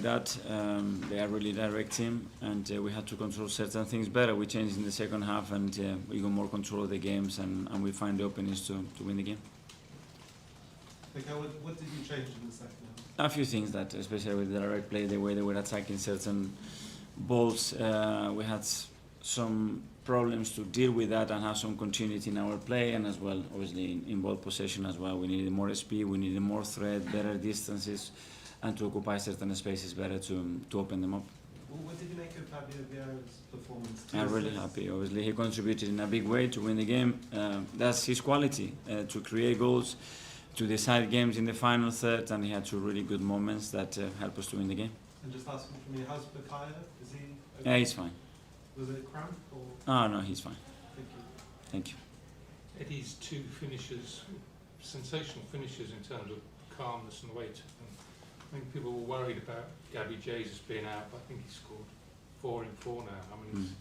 That they are really direct team, and we had to control certain things better. We changed in the second half, and we got more control of the games, and we find the openings to win the game. Emile, what did you change in the second half? A few things that, especially with the direct play, the way they were attacking certain balls, we had some problems to deal with that and have some continuity in our play, and as well, obviously, in ball possession as well. We needed more speed, we needed more threat, better distances, and to occupy certain spaces better to open them up. Well, what did you make of Fabio Vieira's performance? I'm really happy. Obviously, he contributed in a big way to win the game. That's his quality, to create goals, to decide games in the final third, and he had two really good moments that helped us to win the game. And just asking for me, how's Bakaya? Is he okay? Yeah, he's fine. Was it cramp or? Oh, no, he's fine. Thank you. Thank you. Eddie's two finishes, sensational finishes in terms of calmness and weight. I think people were worried about Gabby Jesus being out, but I think he scored 4 in 4 now. I mean, he's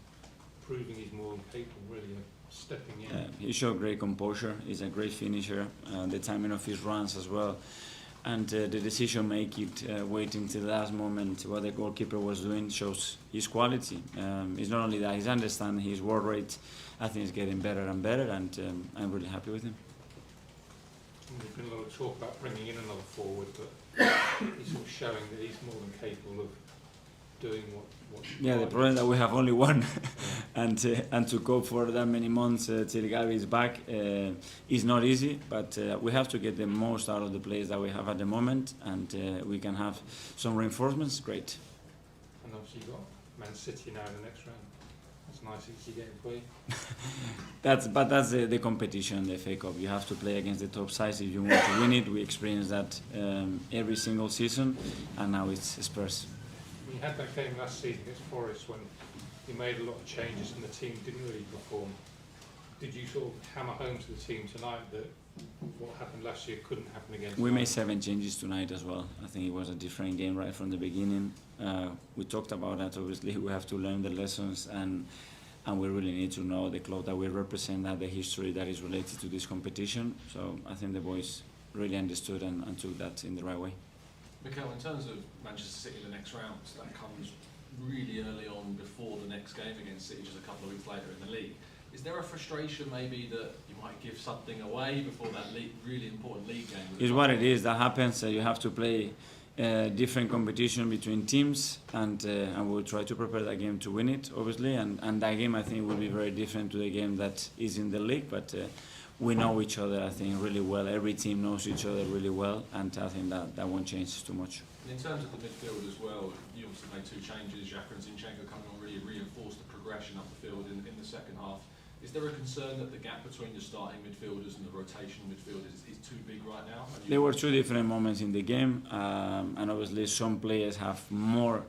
proving he's more than capable, really, of stepping in. He showed great composure. He's a great finisher. The timing of his runs as well. And the decision making, waiting till the last moment, what the goalkeeper was doing, shows his quality. It's not only that, he's understanding his work rate. I think it's getting better and better, and I'm really happy with him. There's been a lot of talk about bringing in another forward, but he's sort of showing that he's more than capable of doing what yeah, the problem is that we have only one, and to go for that many months till Gabby is back is not easy. But we have to get the most out of the players that we have at the moment, and we can have some reinforcements. Great. And obviously you've got Man City now in the next round. That's nice easy getting play. That's the competition, the FA Cup. You have to play against the top sides if you want to win it. We experience that every single season, and now it's Spurs. We had that game last season against Forest when he made a lot of changes and the team didn't really perform. Did you sort of hammer home to the team tonight that what happened last year couldn't happen again? We made 7 changes tonight as well. I think it was a different game right from the beginning. We talked about that. Obviously, we have to learn the lessons, and we really need to know the club that we represent, and the history that is related to this competition. So I think the boys really understood and took that in the right way. Emile, in terms of Manchester City in the next round, that comes really early on before the next game against City, just a couple of weeks later in the league. Is there a frustration maybe that you might give something away before that really important league game? It's what it is. That happens. You have to play different competition between teams, and we'll try to prepare that game to win it, obviously. And that game, I think, will be very different to the game that is in the league. But we know each other, I think, really well. Every team knows each other really well, and I think that won't change too much. In terms of the midfield as well, you obviously made 2 changes. Xhaka and Zinchenko coming on really reinforced the progression up the field in the second half. Is there a concern that the gap between the starting midfielders and the rotation midfielders is too big right now? There were 2 different moments in the game, and obviously some players have more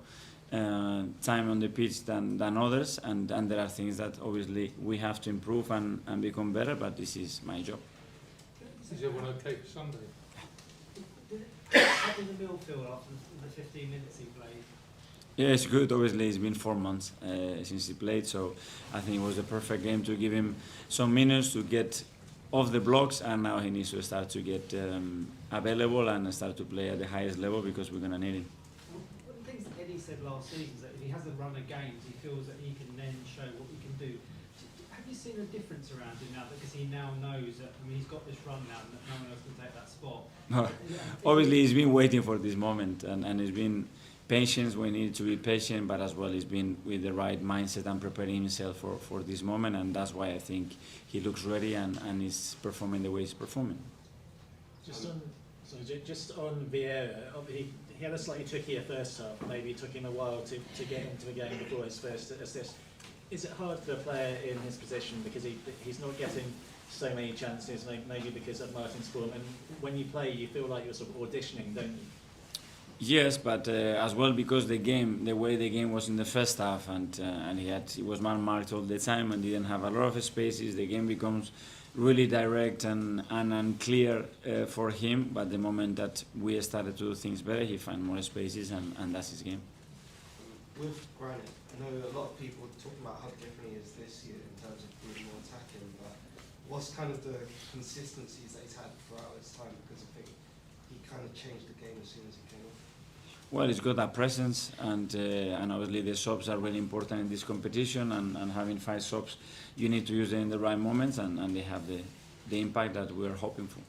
time on the pitch than others, and there are things that obviously we have to improve and become better, but this is my job. Is everyone okay for Sunday? How did Emile feel after the 15 minutes he played? Yeah, it's good. Obviously, it's been 4 months since he played, so I think it was the perfect game to give him some minutes to get off the blocks, and now he needs to start to get available and start to play at the highest level, because we're going to need him. One of the things that Eddie said last season is that if he has a run of games, he feels that he can then show what he can do. Have you seen a difference around him now, because he now knows that, I mean, he's got this run now and that no one else can take that spot? Obviously, he's been waiting for this moment, and he's been patient. We need to be patient, but as well, he's been with the right mindset and preparing himself for this moment, and that's why I think he looks ready and is performing the way he's performing. Just on Vieira, he had a slightly trickier first half. Maybe it took him a while to get into the game before his first assist. Is it hard for a player in his position, because he's not getting so many chances, maybe because of Martin's form, and when you play you feel like you're sort of auditioning, don't you? Yes, but as well, because the way the game was in the first half, and he was man-marked all the time and didn't have a lot of spaces, the game becomes really direct and unclear for him. But the moment that we started to do things better, he found more spaces, and that's his game. With Granit, I know a lot of people talk about how different he is this year in terms of being more attacking, but what's kind of the consistencies that he's had throughout his time? Because I think he kind of changed the game as soon as he came on. Well, it's got that presence, and obviously the subs are really important in this competition. And having 5 subs, you need to use them in the right moments, and they have the impact that we're hoping for.